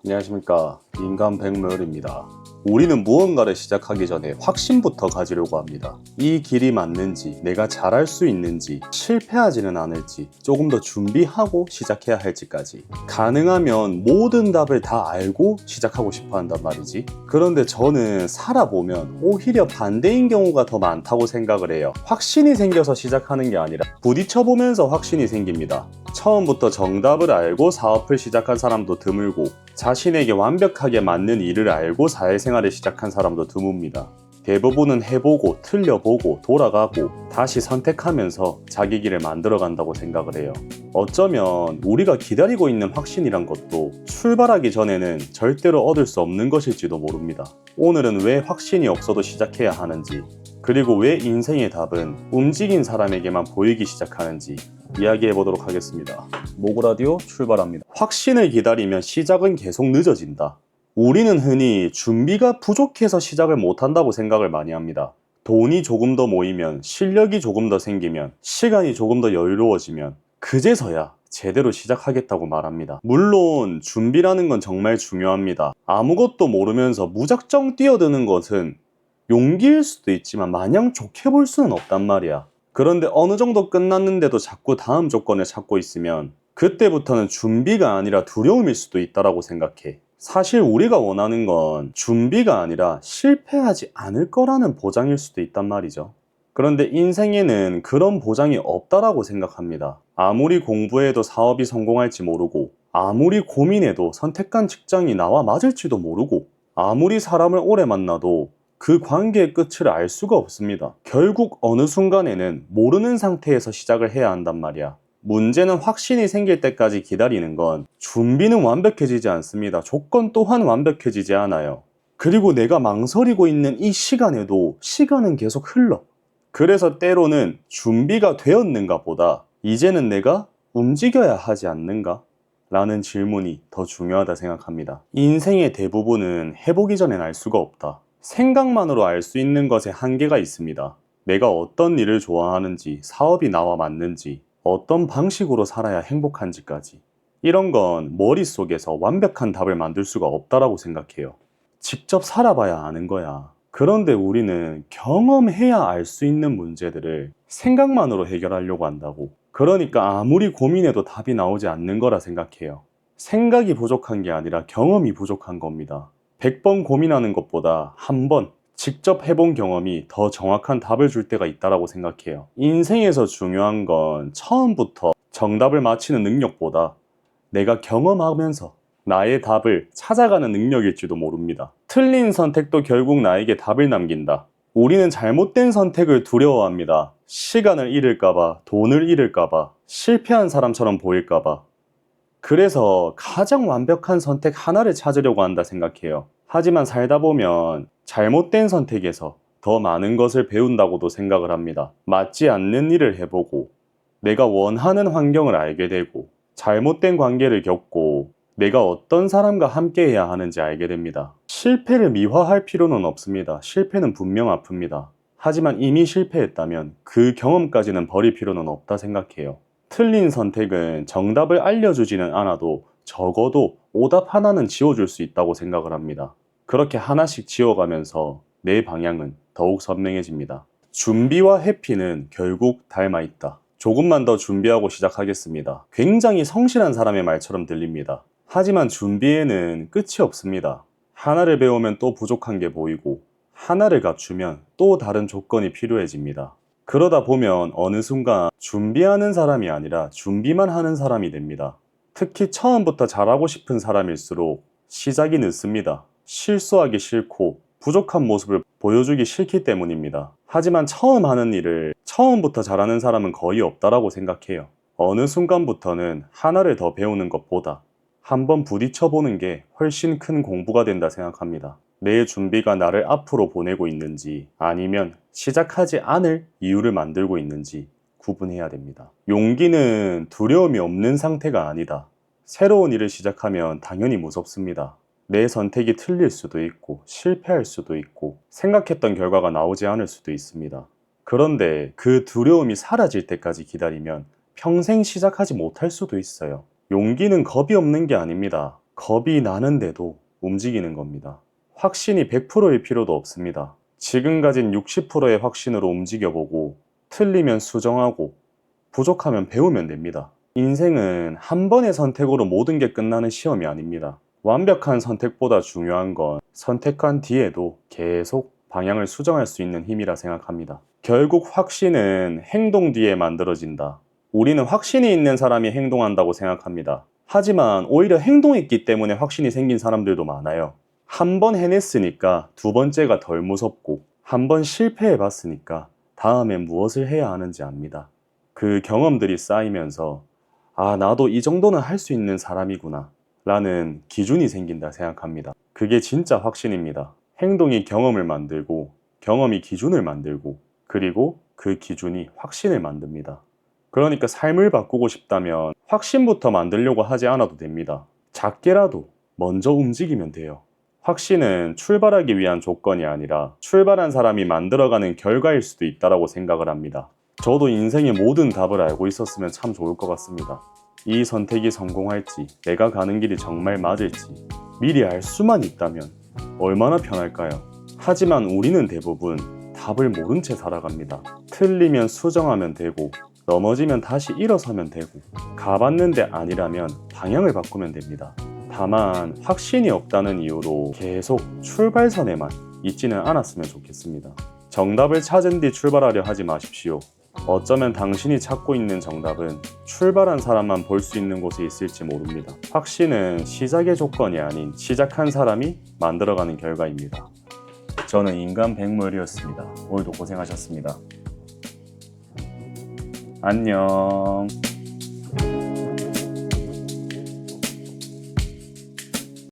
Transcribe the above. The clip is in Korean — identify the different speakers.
Speaker 1: 안녕하십니까. 인간 백묘열입니다. 우리는 무언가를 시작하기 전에 확신부터 가지려고 합니다. 이 길이 맞는지, 내가 잘할 수 있는지, 실패하지는 않을지, 조금 더 준비하고 시작해야 할지까지. 가능하면 모든 답을 다 알고 시작하고 싶어 한단 말이지. 그런데 저는 살아보면 오히려 반대인 경우가 더 많다고 생각을 해요. 확신이 생겨서 시작하는 게 아니라 부딪혀보면서 확신이 생깁니다. 처음부터 정답을 알고 사업을 시작한 사람도 드물고, 자신에게 완벽하게 맞는 일을 알고 사회생활을 시작한 사람도 드뭅니다. 대부분은 해보고 틀려보고 돌아가고 다시 선택하면서 자기 길을 만들어간다고 생각을 해요. 어쩌면 우리가 기다리고 있는 확신이란 것도 출발하기 전에는 절대로 얻을 수 없는 것일지도 모릅니다. 오늘은 왜 확신이 없어도 시작해야 하는지, 그리고 왜 인생의 답은 움직인 사람에게만 보이기 시작하는지 이야기해 보도록 하겠습니다. 모그라디오 출발합니다. 확신을 기다리면 시작은 계속 늦어진다. 우리는 흔히 준비가 부족해서 시작을 못한다고 생각을 많이 합니다. 돈이 조금 더 모이면, 실력이 조금 더 생기면, 시간이 조금 더 여유로워지면 그제서야 제대로 시작하겠다고 말합니다. 물론 준비라는 건 정말 중요합니다. 아무것도 모르면서 무작정 뛰어드는 것은 용기일 수도 있지만 마냥 좋게 볼 수는 없단 말이야. 그런데 어느 정도 끝났는데도 자꾸 다음 조건을 찾고 있으면 그때부터는 준비가 아니라 두려움일 수도 있다고 생각해. 사실 우리가 원하는 건 준비가 아니라 실패하지 않을 거라는 보장일 수도 있단 말이죠. 그런데 인생에는 그런 보장이 없다라고 생각합니다. 아무리 공부해도 사업이 성공할지 모르고, 아무리 고민해도 선택한 직장이 나와 맞을지도 모르고, 아무리 사람을 오래 만나도 그 관계의 끝을 알 수가 없습니다. 결국 어느 순간에는 모르는 상태에서 시작을 해야 한단 말이야. 문제는 확신이 생길 때까지 기다리는 건 준비는 완벽해지지 않습니다. 조건 또한 완벽해지지 않아요. 그리고 내가 망설이고 있는 이 시간에도 시간은 계속 흘러. 그래서 때로는 준비가 되었는가 보다 이제는 내가 움직여야 하지 않는가? 라는 질문이 더 중요하다 생각합니다. 인생의 대부분은 해보기 전엔 알 수가 없다. 생각만으로 알 수 있는 것에 한계가 있습니다. 내가 어떤 일을 좋아하는지, 사업이 나와 맞는지, 어떤 방식으로 살아야 행복한지까지. 이런 건 머릿속에서 완벽한 답을 만들 수가 없다라고 생각해요. 직접 살아봐야 아는 거야. 그런데 우리는 경험해야 알 수 있는 문제들을 생각만으로 해결하려고 한다고. 그러니까 아무리 고민해도 답이 나오지 않는 거라 생각해요. 생각이 부족한 게 아니라 경험이 부족한 겁니다. 100번 고민하는 것보다 한 번 직접 해본 경험이 더 정확한 답을 줄 때가 있다고 생각해요. 인생에서 중요한 건 처음부터 정답을 맞히는 능력보다 내가 경험하면서 나의 답을 찾아가는 능력일지도 모릅니다. 틀린 선택도 결국 나에게 답을 남긴다. 우리는 잘못된 선택을 두려워합니다. 시간을 잃을까봐, 돈을 잃을까봐, 실패한 사람처럼 보일까봐. 그래서 가장 완벽한 선택 하나를 찾으려고 한다 생각해요. 하지만 살다 보면 잘못된 선택에서 더 많은 것을 배운다고도 생각을 합니다. 맞지 않는 일을 해보고, 내가 원하는 환경을 알게 되고, 잘못된 관계를 겪고, 내가 어떤 사람과 함께 해야 하는지 알게 됩니다. 실패를 미화할 필요는 없습니다. 실패는 분명 아픕니다. 하지만 이미 실패했다면 그 경험까지는 버릴 필요는 없다 생각해요. 틀린 선택은 정답을 알려주지는 않아도 적어도 오답 하나는 지워줄 수 있다고 생각을 합니다. 그렇게 하나씩 지워가면서 내 방향은 더욱 선명해집니다. 준비와 해피는 결국 닮아 있다. 조금만 더 준비하고 시작하겠습니다. 굉장히 성실한 사람의 말처럼 들립니다. 하지만 준비에는 끝이 없습니다. 하나를 배우면 또 부족한 게 보이고, 하나를 갖추면 또 다른 조건이 필요해집니다. 그러다 보면 어느 순간 준비하는 사람이 아니라 준비만 하는 사람이 됩니다. 특히 처음부터 잘하고 싶은 사람일수록 시작이 늦습니다. 실수하기 싫고 부족한 모습을 보여주기 싫기 때문입니다. 하지만 처음 하는 일을 처음부터 잘하는 사람은 거의 없다라고 생각해요. 어느 순간부터는 하나를 더 배우는 것보다 한번 부딪혀보는 게 훨씬 큰 공부가 된다 생각합니다. 내 준비가 나를 앞으로 보내고 있는지 아니면 시작하지 않을 이유를 만들고 있는지 구분해야 됩니다. 용기는 두려움이 없는 상태가 아니다. 새로운 일을 시작하면 당연히 무섭습니다. 내 선택이 틀릴 수도 있고 실패할 수도 있고 생각했던 결과가 나오지 않을 수도 있습니다. 그런데 그 두려움이 사라질 때까지 기다리면 평생 시작하지 못할 수도 있어요. 용기는 겁이 없는 게 아닙니다. 겁이 나는데도 움직이는 겁니다. 확신이 100%일 필요도 없습니다. 지금 가진 60%의 확신으로 움직여보고 틀리면 수정하고 부족하면 배우면 됩니다. 인생은 한 번의 선택으로 모든 게 끝나는 시험이 아닙니다. 완벽한 선택보다 중요한 건 선택한 뒤에도 계속 방향을 수정할 수 있는 힘이라 생각합니다. 결국 확신은 행동 뒤에 만들어진다. 우리는 확신이 있는 사람이 행동한다고 생각합니다. 하지만 오히려 행동했기 때문에 확신이 생긴 사람들도 많아요. 한 번 해냈으니까 두 번째가 덜 무섭고 한 번 실패해봤으니까 다음엔 무엇을 해야 하는지 압니다. 그 경험들이 쌓이면서 나도 이 정도는 할 수 있는 사람이구나 라는 기준이 생긴다 생각합니다. 그게 진짜 확신입니다. 행동이 경험을 만들고 경험이 기준을 만들고 그리고 그 기준이 확신을 만듭니다. 그러니까 삶을 바꾸고 싶다면 확신부터 만들려고 하지 않아도 됩니다. 작게라도 먼저 움직이면 돼요. 확신은 출발하기 위한 조건이 아니라 출발한 사람이 만들어가는 결과일 수도 있다고 생각을 합니다. 저도 인생의 모든 답을 알고 있었으면 참 좋을 것 같습니다. 이 선택이 성공할지, 내가 가는 길이 정말 맞을지 미리 알 수만 있다면 얼마나 편할까요? 하지만 우리는 대부분 답을 모른 채 살아갑니다. 틀리면 수정하면 되고 넘어지면 다시 일어서면 되고 가봤는데 아니라면 방향을 바꾸면 됩니다. 다만 확신이 없다는 이유로 계속 출발선에만 있지는 않았으면 좋겠습니다. 정답을 찾은 뒤 출발하려 하지 마십시오. 어쩌면 당신이 찾고 있는 정답은 출발한 사람만 볼 수 있는 곳에 있을지 모릅니다. 확신은 시작의 조건이 아닌 시작한 사람이 만들어가는 결과입니다. 저는 인간 백무열이었습니다. 오늘도 고생하셨습니다. 안녕.